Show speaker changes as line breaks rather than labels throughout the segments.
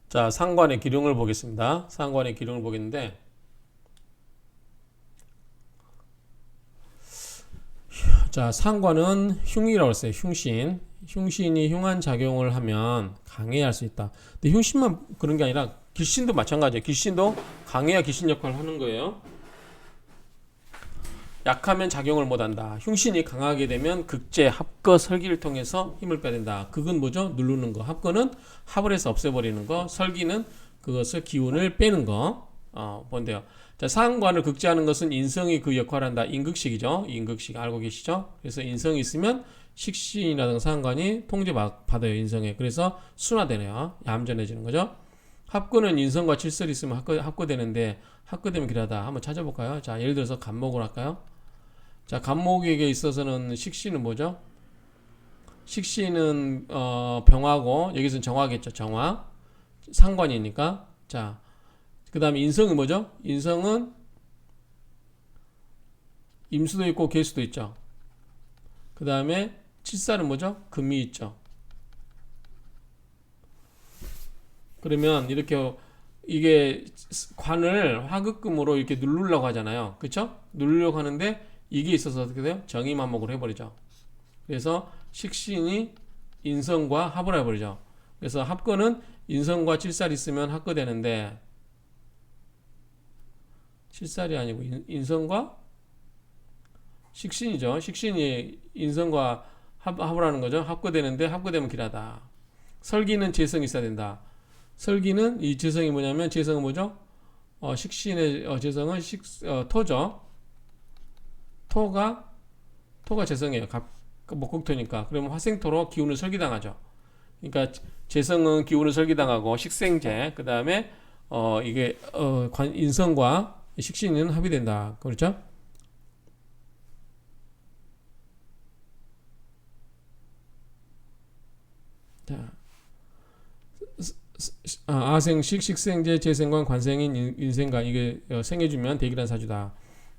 자, 상관의 기륭을 보겠습니다. 상관의 기륭을 보겠는데, 자, 상관은 흉이라고 했어요. 흉신. 흉신이 흉한 작용을 하면 강해야 할 수 있다. 근데 흉신만 그런 게 아니라 기신도 마찬가지예요. 기신도 강해야 기신 역할을 하는 거예요. 약하면 작용을 못한다. 흉신이 강하게 되면 극제, 합거, 설기를 통해서 힘을 빼야 된다. 극은 뭐죠? 누르는 거. 합거는 합을 해서 없애버리는 거. 설기는 그것을 기운을 빼는 거. 뭔데요? 자, 상관을 극제하는 것은 인성이 그 역할을 한다. 인극식이죠. 인극식 알고 계시죠? 그래서 인성이 있으면 식신이라든가 상관이 통제 받아요. 인성에. 그래서 순화되네요. 얌전해지는 거죠. 합거는 인성과 칠설이 있으면 합거되는데 합거되면 길하다. 한번 찾아볼까요? 자, 예를 들어서 간목을 할까요? 자, 간목에게 있어서는 식신은 뭐죠? 식신은 병하고 여기서는 정화겠죠. 정화. 상관이니까. 자, 그 다음에 인성은 뭐죠? 인성은 임수도 있고 계수도 있죠. 그 다음에 칠살은 뭐죠? 금이 있죠. 그러면 이렇게 이게 관을 화극금으로 이렇게 누르려고 하잖아요. 그쵸? 누르려고 하는데 이게 있어서 어떻게 돼요? 정의만목으로 해버리죠. 그래서 식신이 인성과 합을 해버리죠. 그래서 합거는 인성과 칠살이 있으면 합거되는데 칠살이 아니고 인성과 식신이죠. 식신이 인성과 합을 하는 거죠. 합거되는데 합거되면 길하다. 설기는 재성이 있어야 된다. 설기는 이 재성이 뭐냐면 재성은 뭐죠? 식신의 재성은 토죠. 토가 재성이에요. 목극토니까. 그러면 화생토로 기운을 설기당하죠. 그러니까 재성은 기운을 설기당하고 식생재 그 다음에 이게 인성과 식신은 합의된다. 그렇죠? 자, 아생식, 식생재, 재생관, 관생인, 인생관 이게 생해주면 대기란 사주다.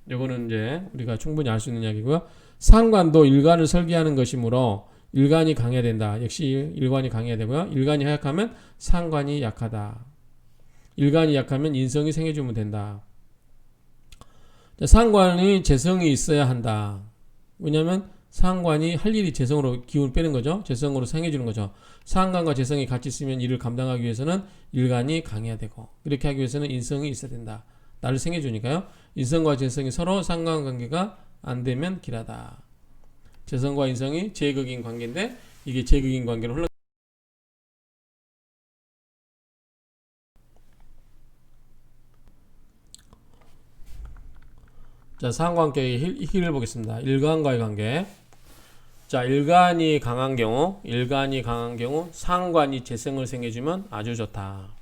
요거는 이제 우리가 충분히 알 수 있는 이야기고요. 상관도 일간을 설계하는 것이므로 일간이 강해야 된다. 역시 일관이 강해야 되고요. 일간이 약하면 상관이 약하다. 일간이 약하면 인성이 생해주면 된다. 상관이 재성이 있어야 한다. 왜냐하면 상관이 할 일이 재성으로 기운을 빼는 거죠. 재성으로 상해주는 거죠. 상관과 재성이 같이 있으면 이를 감당하기 위해서는 일간이 강해야 되고 이렇게 하기 위해서는 인성이 있어야 된다. 나를 생해주니까요. 인성과 재성이 서로 상관관계가 안 되면 길하다. 재성과 인성이 제극인 관계인데 이게 제극인 관계로 흘러. 자, 상관계의 hil을 보겠습니다. 일간과의 관계. 자, 일간이 강한 경우 상관이 재성을 생겨주면 아주 좋다.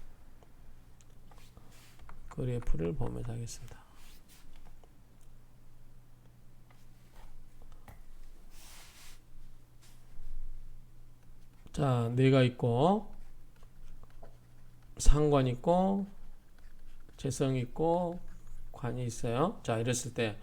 그래프를 보면서 하겠습니다. 자, 내가 있고 상관 있고 재성 있고 관이 있어요. 자, 이랬을 때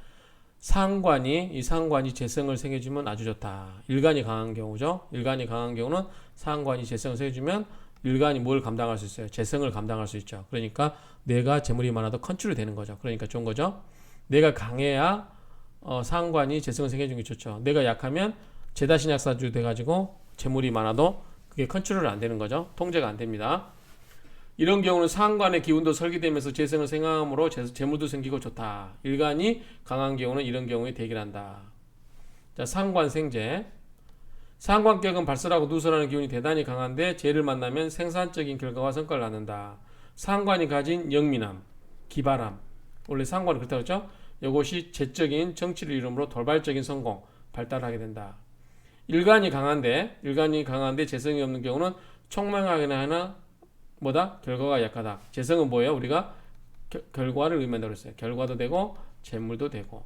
이 상관이 재성을 생겨주면 아주 좋다. 일간이 강한 경우죠. 일간이 강한 경우는 상관이 재성을 생겨주면 일간이 뭘 감당할 수 있어요? 재성을 감당할 수 있죠. 그러니까 내가 재물이 많아도 컨트롤이 되는 거죠. 그러니까 좋은 거죠. 내가 강해야 상관이 재성을 생겨주는 게 좋죠. 내가 약하면 제다신약사주 돼가지고 재물이 많아도 그게 컨트롤이 안 되는 거죠. 통제가 안 됩니다. 이런 경우는 상관의 기운도 설계되면서 재성을 생각함으로 재물도 생기고 좋다. 일간이 강한 경우는 이런 경우에 대결한다. 자, 상관생재. 상관격은 발설하고 누설하는 기운이 대단히 강한데 재를 만나면 생산적인 결과와 성과를 낳는다. 상관이 가진 영민함, 기발함. 원래 상관이 그렇다고 했죠? 이것이 재적인 정치를 이루므로 돌발적인 성공, 발달하게 된다. 일간이 강한데 재성이 없는 경우는 총명하게나 하나 뭐다? 결과가 약하다. 재성은 뭐예요? 우리가 결과를 의미한다고 했어요. 결과도 되고 재물도 되고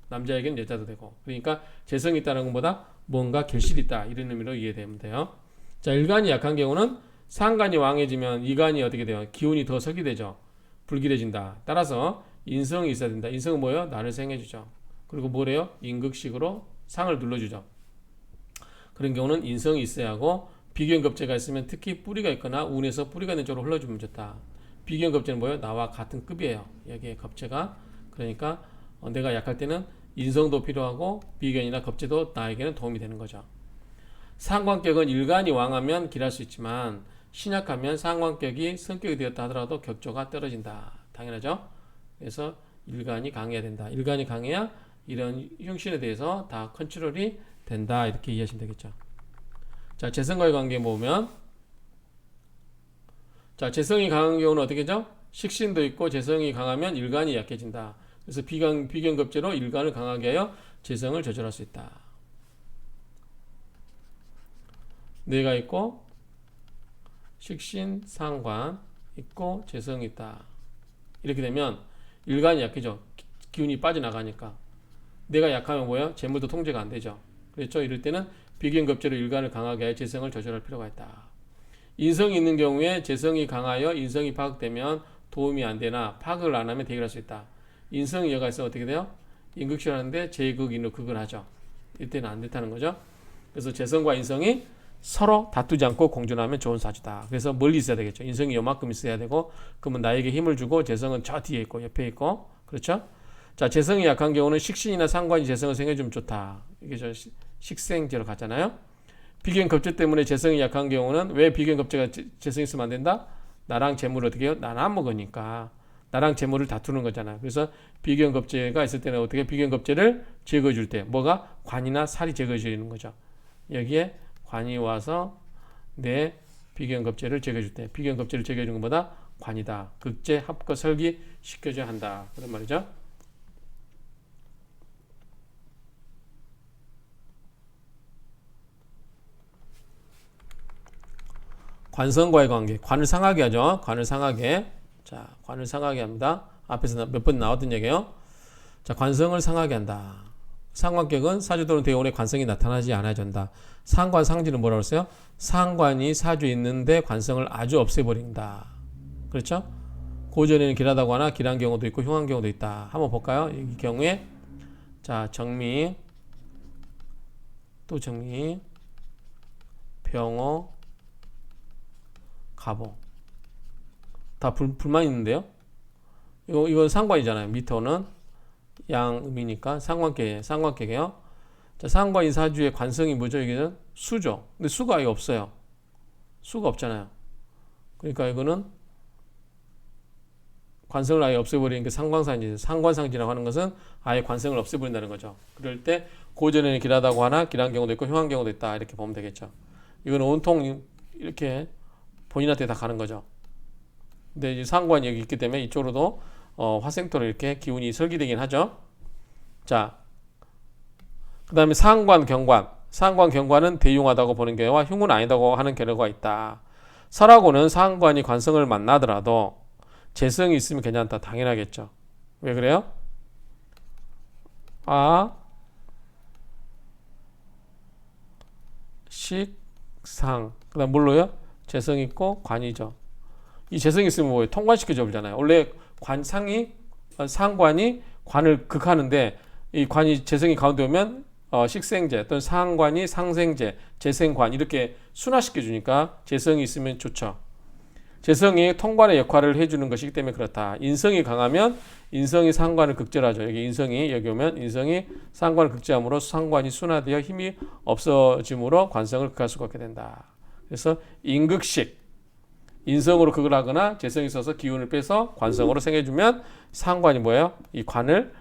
남자에게는 여자도 되고 그러니까 재성이 있다는 건 뭐다? 뭔가 결실이 있다. 이런 의미로 이해되면 돼요. 자, 일간이 약한 경우는 상간이 왕해지면 이간이 어떻게 돼요? 기운이 더 서게 되죠. 불길해진다. 따라서 인성이 있어야 된다. 인성은 뭐예요? 나를 생해주죠. 그리고 뭐래요? 인극식으로 상을 눌러주죠. 그런 경우는 인성이 있어야 하고 비견급제가 있으면 특히 뿌리가 있거나 운에서 뿌리가 있는 쪽으로 흘러주면 좋다. 비견급제는 뭐예요? 나와 같은 급이에요. 여기에 급제가. 그러니까 내가 약할 때는 인성도 필요하고 비견이나 급제도 나에게는 도움이 되는 거죠. 상관격은 일간이 왕하면 길할 수 있지만 신약하면 상관격이 성격이 되었다 하더라도 격조가 떨어진다. 당연하죠? 그래서 일간이 강해야 된다. 일간이 강해야 이런 흉신에 대해서 다 컨트롤이 된다. 이렇게 이해하시면 되겠죠. 자, 재성과의 관계 보면 자, 재성이 강한 경우는 어떻게 죠? 식신도 있고 재성이 강하면 일간이 약해진다. 그래서 비견급제로 일간을 강하게 하여 재성을 조절할 수 있다. 뇌가 있고 식신, 상관 있고 재성이 있다. 이렇게 되면 일간이 약해져. 기운이 빠져나가니까. 뇌가 약하면 뭐예요? 재물도 통제가 안 되죠. 그렇죠? 이럴 때는 비견급제로 일간을 강하게 하여 재성을 조절할 필요가 있다. 인성이 있는 경우에 재성이 강하여 인성이 파악되면 도움이 안 되나 파악을 안 하면 대결할 수 있다. 인성이 여가 있으면 어떻게 돼요? 인극실 하는데 제극, 인극, 극을 하죠. 이때는 안 된다는 거죠. 그래서 재성과 인성이 서로 다투지 않고 공존하면 좋은 사주다. 그래서 멀리 있어야 되겠죠. 인성이 요만큼 있어야 되고 그러면 나에게 힘을 주고 재성은 저 뒤에 있고 옆에 있고 그렇죠? 자, 재성이 약한 경우는 식신이나 상관이 재성을 생겨주면 좋다. 이게 저 식생제로 갔잖아요. 비견급제 때문에 재성이 약한 경우는 왜 비견급제가 재성이 있으면 안 된다? 나랑 재물을 어떻게 해요? 나눠 먹으니까 나랑 재물을 다투는 거잖아. 그래서 비견급제가 있을 때는 어떻게 비견급제를 제거해 줄 때 뭐가 관이나 살이 제거해 주는 거죠. 여기에 관이 와서 내 비견급제를 제거해 줄 때 비견급제를 제거해 주는 것보다 관이다. 극제 합거 설기 시켜줘야 한다. 그런 말이죠. 관성과의 관계. 관을 상하게 하죠. 관을 상하게. 자, 관을 상하게 합니다. 앞에서 몇 번 나왔던 얘기예요. 자, 관성을 상하게 한다. 상관격은 사주 또는 대운의 관성이 나타나지 않아야 된다. 상관 상지는 뭐라고 했어요? 상관이 사주에 있는데 관성을 아주 없애버린다. 그렇죠? 고전에는 길하다고 하나 길한 경우도 있고 흉한 경우도 있다. 한번 볼까요? 이 경우에 자, 정미 또 정미 병호 가보 다 불만 있는데요. 이건 상관이잖아요. 미터는 양음이니까 상관격이에요. 자, 상관이 사주의 관성이 뭐죠? 이게는 수죠. 근데 수가 아예 없어요. 수가 없잖아요. 그러니까 이거는 관성을 아예 없애버리는 게 상관상지. 상관상지라고 하는 것은 아예 관성을 없애버린다는 거죠. 그럴 때 고전에는 길하다고 하나 길한 경우도 있고 흉한 경우도 있다. 이렇게 보면 되겠죠. 이거는 온통 이렇게 본인한테 다 가는 거죠. 근데 이제 상관이 여기 있기 때문에 이쪽으로도 화생토로 이렇게 기운이 설기되긴 하죠. 자, 그 다음에 상관, 경관. 상관, 경관은 대용하다고 보는 경우와 흉은 아니다고 하는 결과가 있다. 설하고는 상관이 관성을 만나더라도 재성이 있으면 괜찮다. 당연하겠죠. 왜 그래요? 아, 식, 상. 그 다음 뭘로요? 재성 있고 관이죠. 이 재성이 있으면 뭐예요? 통관시켜줘 버리잖아요. 원래 상관이 관을 극하는데 이 관이 재성이 가운데 오면 식생제 또는 상관이 상생제, 재생관 이렇게 순화시켜 주니까 재성이 있으면 좋죠. 재성이 통관의 역할을 해주는 것이기 때문에 그렇다. 인성이 강하면 인성이 상관을 극절하죠. 여기 오면 인성이 상관을 극제함으로 상관이 순화되어 힘이 없어짐으로 관성을 극할 수가 없게 된다. 그래서 인극식 인성으로 극을 하거나 재성이 있어서 기운을 빼서 관성으로 생겨주면 상관이 뭐예요? 이 관을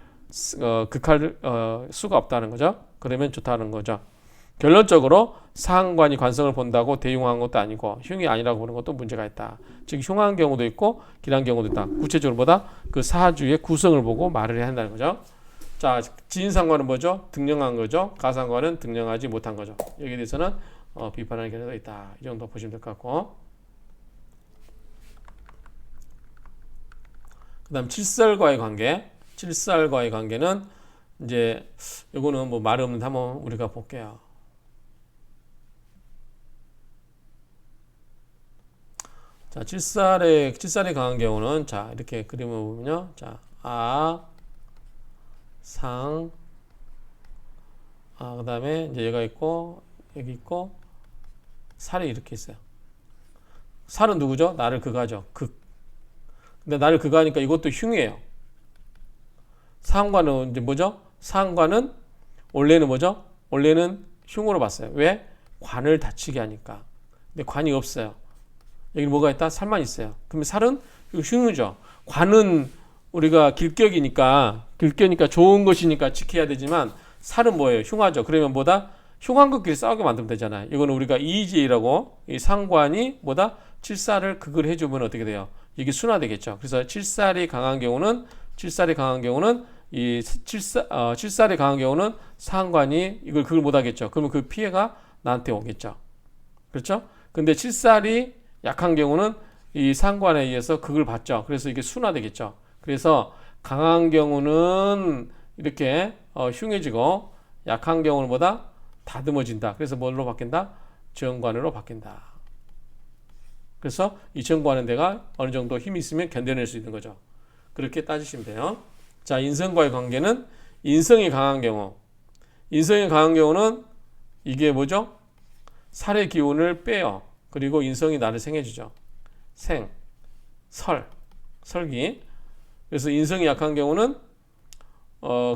극할 수가 없다는 거죠. 그러면 좋다는 거죠. 결론적으로 상관이 관성을 본다고 대흉한 것도 아니고 흉이 아니라고 보는 것도 문제가 있다. 즉 흉한 경우도 있고 길한 경우도 있다. 구체적으로 보다 그 사주의 구성을 보고 말을 해야 한다는 거죠. 자, 지인상관은 뭐죠? 등령한 거죠. 가상관은 등령하지 못한 거죠. 여기에 대해서는 비판하는 견해가 있다. 이 정도 보시면 될 것 같고. 그 다음 칠살과의 관계. 칠살과의 관계는 이제 요거는 뭐 말이 없는데 한번 우리가 볼게요. 자, 칠살에 강한 경우는 자, 이렇게 그림을 보면요. 자, 그 다음에 이제 얘가 있고, 여기 있고, 살이 이렇게 있어요. 살은 누구죠? 나를 그가죠. 극. 근데 나를 그가니까 이것도 흉이에요. 상관은 이제 뭐죠? 상관은 원래는 뭐죠? 원래는 흉으로 봤어요. 왜? 관을 다치게 하니까. 근데 관이 없어요. 여기 뭐가 있다? 살만 있어요. 그러면 살은 흉이죠. 관은 우리가 길격이니까 좋은 것이니까 지켜야 되지만 살은 뭐예요? 흉하죠. 그러면 뭐다? 흉한 것끼리 싸우게 만들면 되잖아요. 이거는 우리가 이의제라고 이 상관이 뭐다? 칠살을 극을 해주면 어떻게 돼요? 이게 순화되겠죠. 그래서 칠살이 강한 경우는 칠살이 강한 경우는 상관이 이걸 극을 못하겠죠. 그러면 그 피해가 나한테 오겠죠. 그렇죠? 근데 칠살이 약한 경우는 이 상관에 의해서 극을 받죠. 그래서 이게 순화되겠죠. 그래서 강한 경우는 이렇게 흉해지고 약한 경우는 뭐다? 다듬어진다. 그래서 뭘로 바뀐다? 정관으로 바뀐다. 그래서 이 정관은 내가 어느 정도 힘이 있으면 견뎌낼 수 있는 거죠. 그렇게 따지시면 돼요. 자, 인성과의 관계는 인성이 강한 경우는 이게 뭐죠? 살의 기운을 빼요. 그리고 인성이 나를 생해주죠. 설기. 그래서 인성이 약한 경우는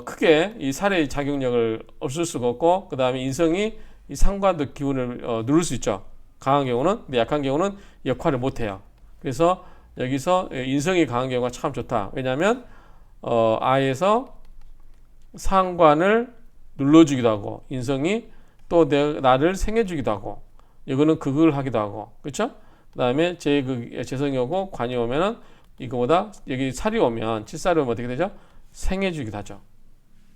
크게 이 살의 작용력을 없을 수가 없고, 그 다음에 인성이 이 상관의 기운을 누를 수 있죠. 강한 경우는. 근데 약한 경우는 역할을 못해요. 그래서 여기서 인성이 강한 경우가 참 좋다. 왜냐하면 아에서 상관을 눌러주기도 하고, 인성이 또 나를 생해주기도 하고, 이거는 극을 하기도 하고, 그렇죠? 그 다음에 재성이 오고 관이 오면은 이거보다 여기 살이 오면 칠살이 오면 어떻게 되죠? 생해주기도 하죠.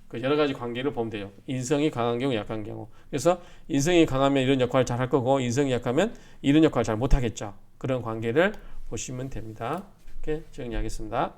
그 여러 가지 관계를 보면 돼요. 인성이 강한 경우, 약한 경우. 그래서 인성이 강하면 이런 역할을 잘 할 거고, 인성이 약하면 이런 역할을 잘 못하겠죠. 그런 관계를 보시면 됩니다. 이렇게 정리하겠습니다.